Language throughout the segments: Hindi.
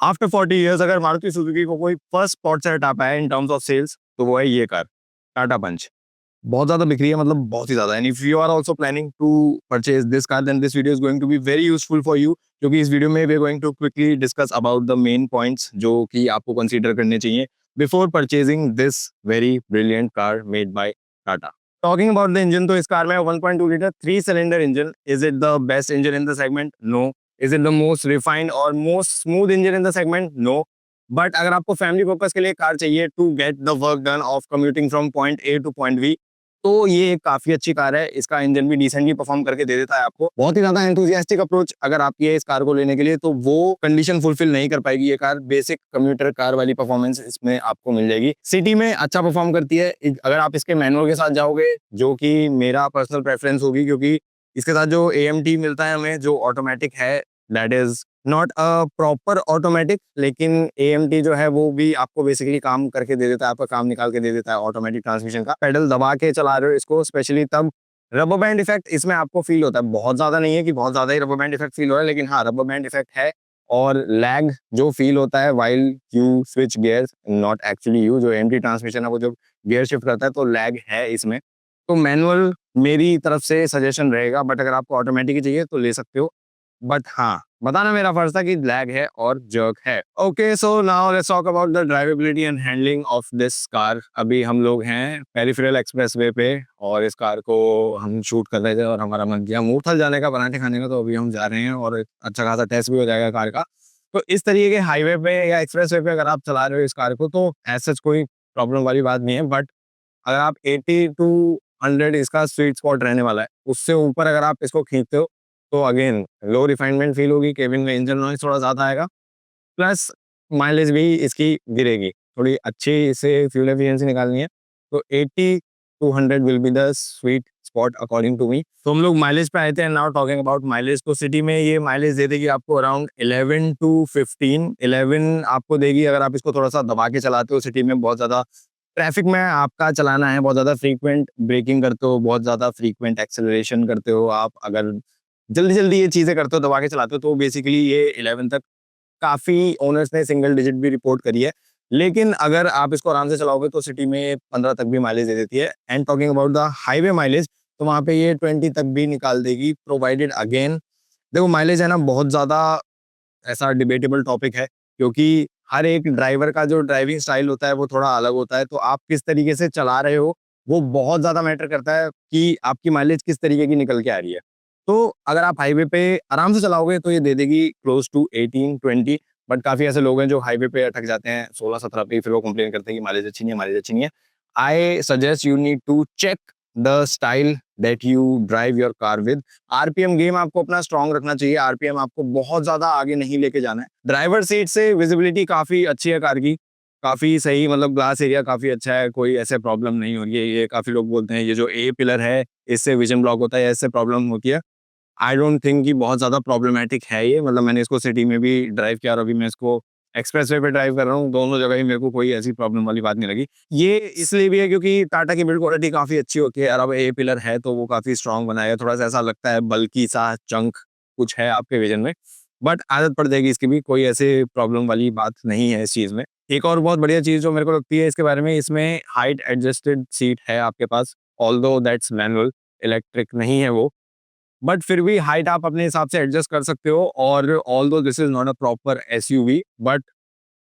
आफ्टर 40 इयर्स अगर मारुति सुजुकी को कोई फर्स्ट स्पॉट से हटा पाया इन टर्म्स ऑफ सेल्स, तो वो है ये कार, टाटा पंच। बहुत ज़्यादा बिक रही है, मतलब बहुत ही ज़्यादा। And if you are also planning to purchase this car, then this video is going to be very useful for you, क्योंकि इस वीडियो में we are going to quickly discuss about the main points जो कि आपको कंसीडर करने चाहिए before purchasing this very brilliant car made by Tata. Talking about the engine, तो इस कार में 1.2 litre 3 cylinder engine. Is it the best engine in the segment? No. Is it the most refined और most smooth engine in the segment? No. But अगर आपको फैमिली पर्पस के लिए कार चाहिए to get the work done of commuting from point A to point B, तो ये एक काफी अच्छी कार है। इसका इंजन भी डिसेंटली परफॉर्म करके दे देता है आपको। बहुत ही ज्यादा एंथुसियास्टिक अप्रोच अगर आपकी है इस कार को लेने के लिए, तो वो कंडीशन फुलफिल नहीं कर पाएगी ये कार। बेसिक कम्यूटर कार वाली परफॉर्मेंस इसमें आपको मिल जाएगी। सिटी में अच्छा परफॉर्म करती है अगर आप इसके मैनुअल के साथ जाओगे, जो कि मेरा पर्सनल प्रेफरेंस होगी, क्योंकि इसके साथ जो AMT मिलता है हमें, जो ऑटोमेटिक है, that is not a proper automatic, लेकिन AMT जो है वो भी आपको बेसिकली काम करके दे देता है, आपका काम निकाल के दे देता है ऑटोमेटिक ट्रांसमिशन का। पेडल दबा के चला रहे हो इसको, स्पेशली तब रबर बैंड इफेक्ट इसमें आपको फील होता है। बहुत ज्यादा नहीं है कि बहुत ज्यादा ही रबर बैंड इफेक्ट फील हो रहा है, लेकिन हाँ, रबर बैंड इफेक्ट है। और लैग जो फील होता है while you switch gears, not actually you, जो AMT ट्रांसमिशन है वो जो गियर शिफ्ट करता है, तो लैग है इसमें। तो मैनुअल मेरी तरफ से सजेशन रहेगा, बट अगर आपको ऑटोमेटिक ही चाहिए तो ले सकते हो। बट हाँ, बताना मेरा फर्ज था कि लैग है और जर्क है। Okay, so now let's talk about the drivability and handling of this car. अभी हम लोग हैं पेरिफेरल एक्सप्रेसवे पे और इस कार को हम शूट कर रहे थे और हमारा मन किया मूर्थल जाने का, पराठे खाने का, तो अभी हम जा रहे हैं और एक अच्छा खासा टेस्ट भी हो जाएगा कार का। तो इस तरीके के हाईवे पे या एक्सप्रेसवे पे अगर आप चला रहे हो इस कार को, तो ऐसा कोई प्रॉब्लम वाली बात नहीं है। बट अगर आप 80 टू 100 इसका स्वीट स्पॉट रहने वाला है, उससे ऊपर अगर आप इसको खींचते हो, तो अगेन लो रिफाइनमेंट फील होगी, केबिन में इंजन नॉइज थोड़ा ज़्यादा आएगा, प्लस माइलेज भी इसकी गिरेगी। थोड़ी अच्छी इसे फ्यूल एफिशिएंसी निकालनी है, तो 80 to 100 will be the sweet spot according to me. तो हम लोग माइलेज पे आए थे, and now talking about mileage. तो सिटी में ये माइलेज दे देगी आपको अराउंड 11 टू 15। 11 आपको देगी अगर आप इसको थोड़ा सा दबा के चलाते हो, सिटी में बहुत ज़्यादा ट्रैफिक में आपका चलाना है, बहुत ज़्यादा फ्रीक्वेंट ब्रेकिंग करते हो, बहुत ज़्यादा फ्रीक्वेंट एक्सेलरेशन करते हो आप, अगर जल्दी जल्दी ये चीज़ें करते हो, दबा के चलाते हो, तो बेसिकली ये 11 तक काफ़ी ओनर्स ने सिंगल डिजिट भी रिपोर्ट करी है। लेकिन अगर आप इसको आराम से चलाओगे तो सिटी में 15 तक भी माइलेज दे देती है। And talking about the highway mileage, तो वहाँ पे ये 20 तक भी निकाल देगी, प्रोवाइडेड अगेन, देखो माइलेज है ना, बहुत ज़्यादा ऐसा डिबेटेबल टॉपिक है, क्योंकि हर एक ड्राइवर का जो ड्राइविंग स्टाइल होता है वो थोड़ा अलग होता है। तो आप किस तरीके से चला रहे हो, वो बहुत ज़्यादा मैटर करता है कि आपकी माइलेज किस तरीके की निकल के आ रही है। तो अगर आप हाईवे पे आराम से चलाओगे तो ये दे देगी क्लोज टू 18-20। बट काफ़ी ऐसे लोग हैं जो हाईवे पे अटक जाते हैं 16-17 पे, फिर वो कंप्लेन करते हैं कि माइलेज अच्छी नहीं है, माइलेज अच्छी नहीं है। I suggest you need to check the style that you drive your car with. RPM game आपको अपना स्ट्रांग रखना चाहिए। RPM आपको बहुत ज्यादा आगे नहीं लेके जाना है। ड्राइवर सीट से विजिबिलिटी काफी अच्छी है कार की, काफी सही, मतलब ग्लास एरिया काफी अच्छा है, कोई ऐसे प्रॉब्लम नहीं हो रही है। ये काफी लोग बोलते हैं ये जो A पिलर है इससे विजन ब्लॉक होता है, इससे प्रॉब्लम होती है। आई डोंट थिंक कि बहुत ज़्यादा प्रॉब्लमेटिक है ये, मतलब मैंने इसको सिटी में भी ड्राइव किया और अभी मैं इसको एक्सप्रेसवे पे ड्राइव कर रहा हूँ, दोनों जगह ही मेरे को कोई ऐसी प्रॉब्लम वाली बात नहीं लगी। ये इसलिए भी है क्योंकि टाटा की बिल्ड क्वालिटी काफ़ी अच्छी होती है, और अब A पिलर है तो वो काफ़ी स्ट्रॉन्ग बनाया है, थोड़ा सा ऐसा लगता है बल्कि सा चंक कुछ है आपके विजन में। बट आदत पड़ जाएगी इसकी भी, कोई ऐसे प्रॉब्लम वाली बात नहीं है इस चीज़ में। एक और बहुत बढ़िया चीज़ जो मेरे को लगती है इसके बारे में, इसमें हाइट एडजस्टेड सीट है आपके पास, ऑल्दो दैट्स मैनुअल, इलेक्ट्रिक नहीं है वो, बट फिर भी हाइट आप अपने हिसाब से एडजस्ट कर सकते हो। और although this is not a proper SUV, but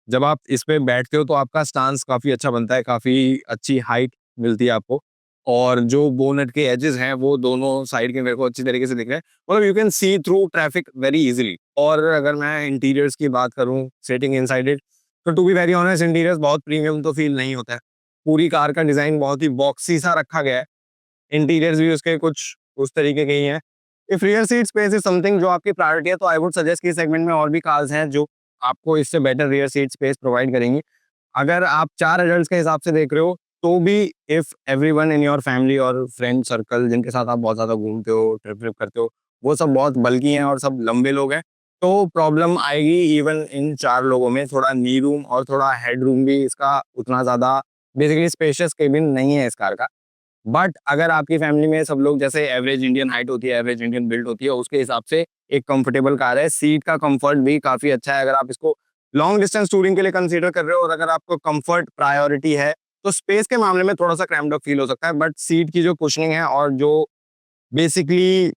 जब आप इस पे बैठते हो तो आपका स्टांस काफी अच्छा बनता है, काफी अच्छी हाइट मिलती है आपको। और जो बोनेट के एजेस हैं वो दोनों साइड के मेरे को अच्छी तरीके से दिख रहे हैं, मतलब you can see through traffic very easily. और अगर मैं इंटीरियर्स की बात करूं, सेटिंग इनसाइड इट, तो to be very honest interiors बहुत प्रीमियम तो फील नहीं होता है। पूरी कार का डिजाइन बहुत ही बॉक्सी सा रखा गया है, इंटीरियर्स भी उसके कुछ उस तरीके के ही हैं। If rear seat space is something जो आपकी प्रायोरिटी है, तो आई वुड सजेस्ट कि सेगमेंट में और भी कार्स हैं जो आपको इससे better rear seat space provide करेंगी। अगर आप 4 एडल्ट्स के हिसाब से देख रहे हो, तो भी if everyone in your family और फ्रेंड सर्कल जिनके साथ आप बहुत ज़्यादा घूमते हो, ट्रिप करते हो, वो सब बहुत बल्की हैं और सब लंबे लोग हैं, तो प्रॉब्लम आएगी इवन इन 4 लोगों में। थोड़ा नी रूम और थोड़ा हेड रूम भी इसका उतना ज़्यादा, बेसिकली स्पेशियस केबिन नहीं है इस कार का। बट अगर आपकी फैमिली में सब लोग, जैसे एवरेज इंडियन हाइट होती है, एवरेज इंडियन बिल्ड होती है, उसके हिसाब से एक कंफर्टेबल कार है। सीट का कंफर्ट भी काफी अच्छा है। अगर आप इसको लॉन्ग डिस्टेंस टूरिंग के लिए कंसीडर कर रहे हो और अगर आपको कंफर्ट प्रायोरिटी है तो स्पेस के मामले में थोड़ा सा क्रैम्प्ड अप फील हो सकता है, बट सीट की जो कुशनिंग है और जो बेसिकली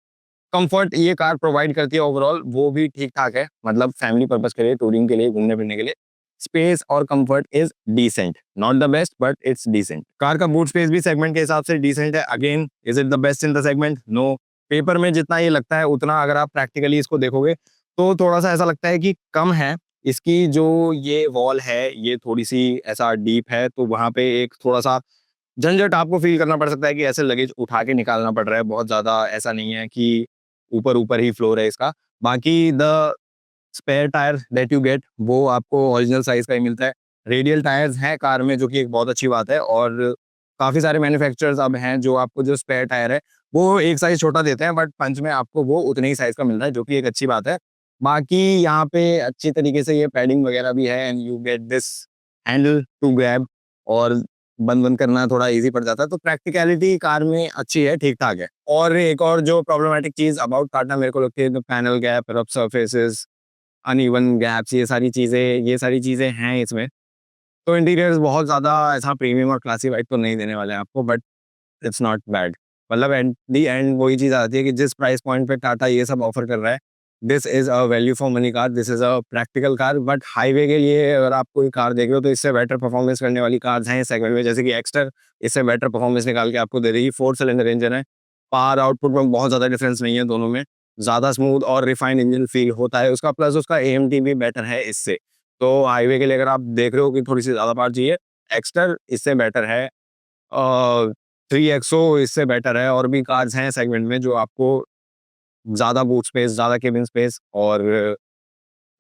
कंफर्ट ये कार प्रोवाइड करती है ओवरऑल वो भी ठीक ठाक है। मतलब फैमिली पर्पस के लिए, टूरिंग के लिए, घूमने फिरने के लिए स्पेस और comfort is decent, not the best but it's decent. Car का बूट स्पेस भी सेगमेंट के हिसाब से डिसेंट है। Again, is it the best in the segment? No. Paper में जितना ये लगता है उतना अगर आप प्रैक्टिकली इसको देखोगे तो थोड़ा सा ऐसा लगता है कि कम है। इसकी जो ये वॉल है ये थोड़ी सी ऐसा डीप है, तो वहां पे एक थोड़ा सा झंझट आपको फील करना पड़ सकता है कि ऐसे लगेज उठा के निकालना पड़ रहा है। बहुत ज्यादा ऐसा नहीं है कि ऊपर ऊपर ही फ्लोर है इसका। बाकी the spare tyre that you get वो आपको ओरिजिनल साइज का ही मिलता है। रेडियल टायर्स हैं कार में, जो कि एक बहुत अच्छी बात है। और काफी सारे मैन्युफैक्चरर्स अब हैं जो आपको जो स्पेयर टायर है वो एक साइज छोटा देते हैं, बट पंच में आपको वो उतने ही साइज का मिल रहा है, जो कि एक अच्छी बात है। बाकी यहाँ पे अच्छी तरीके से ये पैडिंग वगैरह भी है and you get this handle to grab, और बंद बंद करना थोड़ा इजी पड़ जाता है। तो प्रैक्टिकलिटी कार में अच्छी है, ठीक ठाक है। और एक और जो प्रॉब्लमेटिक चीज अबाउट टाटा मेरे को लगती है, panel gap, rough surfaces, uneven gaps, ये सारी चीजें हैं इसमें। तो इंटीरियर्स बहुत ज़्यादा ऐसा प्रीमियम और क्लासी वाइब तो नहीं देने वाले हैं आपको, बट इट्स नॉट बैड। मतलब एट दी एंड वही चीज़ आती है कि जिस प्राइस पॉइंट पे टाटा ये सब ऑफर कर रहा है, this is a value for money car, this is a practical car. But highway के लिए अगर आप कोई कार देख रहे हो तो इससे बेटर परफॉर्मेंस करने वाली कार्स हैं इस सेगमेंट में, जैसे कि एक्स्टर इससे बेटर परफॉर्मेंस निकाल के आपको दे देगी। 4 सिलेंडर इंजन है, पावर आउटपुट में बहुत ज़्यादा डिफरेंस नहीं है दोनों में। ज़्यादा स्मूथ और रिफाइंड इंजन फील होता है उसका, प्लस उसका एएमटी भी बेटर है इससे। तो हाईवे के लिए अगर आप देख रहे हो कि थोड़ी सी ज़्यादा पावर चाहिए, एक्स्टर इससे बेटर है। 3XO इससे बेटर है, और भी कार्स हैं सेगमेंट में जो आपको ज़्यादा बूट स्पेस, ज़्यादा केबिन स्पेस और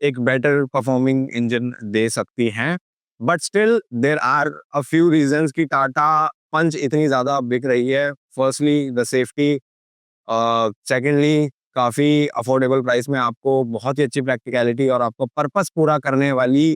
एक बेटर परफॉर्मिंग इंजन दे सकती हैं। But still there are a few reasons कि टाटा पंच इतनी ज़्यादा बिक रही है। फर्स्टली द सेफ्टी, सेकेंडली काफ़ी अफोर्डेबल प्राइस में आपको बहुत ही अच्छी प्रैक्टिकलिटी और आपको पर्पस पूरा करने वाली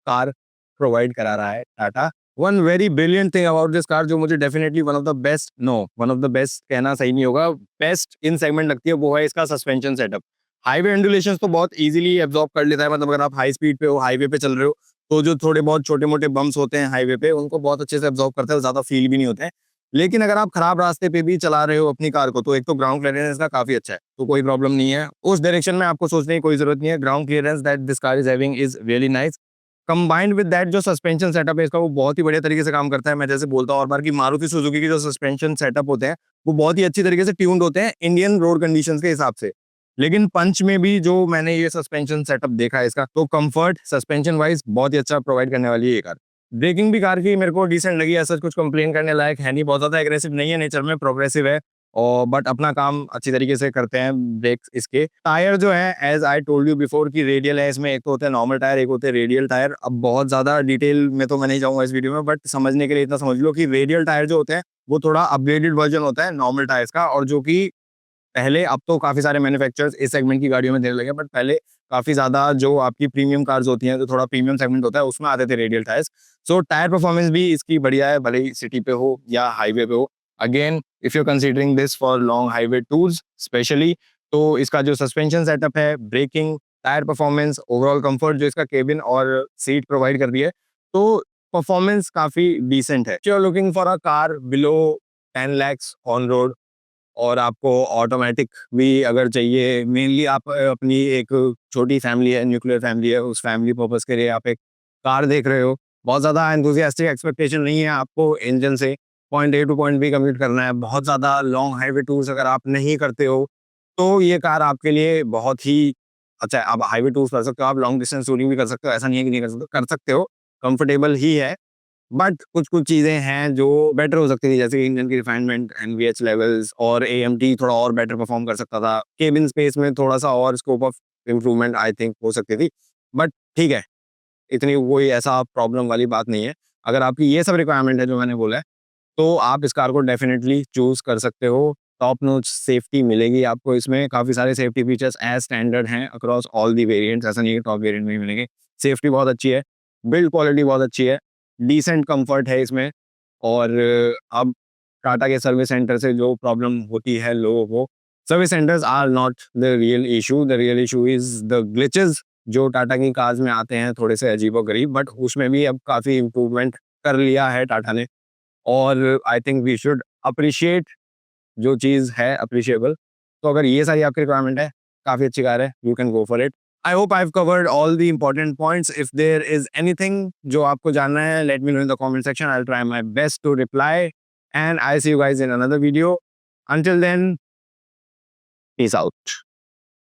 कार प्रोवाइड करा रहा है Tata. One very brilliant thing about this car, जो मुझे definitely one of the best, no one of the best कहना सही नहीं होगा, बेस्ट इन सेगमेंट लगती है, वो है इसका सस्पेंशन सेटअप। हाईवे एंडुलेशंस तो बहुत इजीली एब्जॉर्ब कर लेता है। मतलब अगर आप हाई स्पीड पे हो, हाईवे पे चल रहे हो, तो जो थोड़े बहुत छोटे मोटे बम्स होते हैं हाईवे पे उनको बहुत अच्छे से एब्जॉर्ब करता है, ज्यादा फील भी नहीं होते हैं। लेकिन अगर आप खराब रास्ते पे भी चला रहे हो अपनी कार को, तो एक तो ग्राउंड क्लियरेंस का काफी अच्छा है, तो कोई प्रॉब्लम नहीं है उस डायरेक्शन में, आपको सोचने की कोई जरूरत नहीं है। Ground clearance that this car is having is really nice. Combined with that जो सस्पेंशन सेटअप है इसका वो बहुत ही बढ़िया तरीके से काम करता है। मैं जैसे बोलता हूँ और बार कि मारुति सुजुकी के जो सस्पेंशन सेटअप होते हैं वो बहुत ही अच्छी तरीके से ट्यून्ड होते हैं इंडियन रोड कंडीशंस के हिसाब से। लेकिन पंच में भी जो मैंने ये सस्पेंशन सेटअप देखा है इसका, तो कंफर्ट सस्पेंशन वाइज बहुत ही अच्छा प्रोवाइड करने वाली है ये कार। ब्रेकिंग भी कार की मेरे को डिसेंट लगी, ऐसा कुछ कंप्लेन करने लायक है नहीं। बहुत ज्यादा एग्रेसिव नहीं है नेचर में, प्रोग्रेसिव है, और बट अपना काम अच्छी तरीके से करते हैं ब्रेक्स इसके। टायर जो है as I told you before की रेडियल है इसमें, एक तो होते हैं नॉर्मल टायर, एक होते हैं रेडियल टायर। अब बहुत ज्यादा डिटेल में तो मैं नहीं जाऊंगा इस वीडियो में, बट समझने के लिए इतना समझ लो कि रेडियल टायर जो होते हैं वो थोड़ा अपग्रेडेड वर्जन होता है नॉर्मल टायर्स का, और जो कि पहले, अब तो काफी सारे मैन्युफैक्चरर्स इस सेगमेंट की गाड़ियों में देने लगे, बट पहले काफी ज्यादा जो आपकी प्रीमियम कार्स होती हैं, जो थोड़ा प्रीमियम सेगमेंट होता है, उसमें आते थे रेडियल टायर्स। सो टायर परफॉर्मेंस भी इसकी बढ़िया है, भले ही सिटी पे हो या हाईवे पे हो। Again, if you considering this for long highway tours specially, तो इसका जो सस्पेंशन सेटअप है, braking, tyre performance, overall comfort जो इसका केबिन और सीट प्रोवाइड कर रही है, तो परफॉर्मेंस काफी डिसेंट है। You are looking for a car below 10 lakhs on road, और आपको ऑटोमेटिक भी अगर चाहिए, मेनली आप अपनी एक छोटी फैमिली है, न्यूक्लियर फैमिली है, उस फैमिली पर्पस के लिए आप एक कार देख रहे हो, बहुत ज़्यादा एंथुसियास्टिक एक्सपेक्टेशन नहीं है आपको इंजन से, point A to point B commute करना है, बहुत ज़्यादा लॉन्ग हाईवे टूर्स अगर आप नहीं करते हो तो ये कार आपके लिए बहुत ही अच्छा है। आप हाईवे टूर्स कर सकते हो, आप लॉन्ग डिस्टेंस टूरिंग भी कर सकते हो, ऐसा नहीं है कि नहीं कर सकते हो, कंफर्टेबल ही है। बट कुछ-कुछ चीज़ें हैं जो बेटर हो सकती थी, जैसे कि इंजन की रिफाइनमेंट, एनवीएच लेवल्स, और एएमटी थोड़ा और बेटर परफॉर्म कर सकता था। केबिन स्पेस में थोड़ा-सा और scope of improvement I think हो सकती थी। बट ठीक है, इतनी कोई ऐसा प्रॉब्लम वाली बात नहीं है। अगर आपकी ये सब रिक्वायरमेंट है जो मैंने बोला है, तो आप इस कार को डेफिनिटली चूज़ कर सकते हो। टॉप नॉच सेफ्टी मिलेगी आपको इसमें, काफ़ी सारे सेफ्टी फीचर्स एज़ स्टैंडर्ड हैं अक्रॉस ऑल दी वेरिएंट्स, ऐसा नहीं है कि टॉप वेरिएंट में ही मिलेंगे। सेफ्टी बहुत अच्छी है, बिल्ड क्वालिटी बहुत अच्छी है, डिसेंट कम्फर्ट है इसमें। और अब टाटा के सर्विस सेंटर से जो प्रॉब्लम होती है लोगों को, service centres are not the real issue, the real issue is the glitches जो टाटा की कार्स में आते हैं थोड़े से अजीबो-गरीब, बट उसमें भी अब काफ़ी इम्प्रूवमेंट कर लिया है टाटा ने। और I think we should appreciate जो चीज़ है अप्रिशिएबल। तो अगर ये सारी आपकी रिक्वायरमेंट है, काफ़ी अच्छी कार है, you can go for it. I hope I have covered all the important points. If there is anything जो आपको जानना है, let me know in the comment section. I will try my best to reply and I see you guys in another video. Until then, peace out.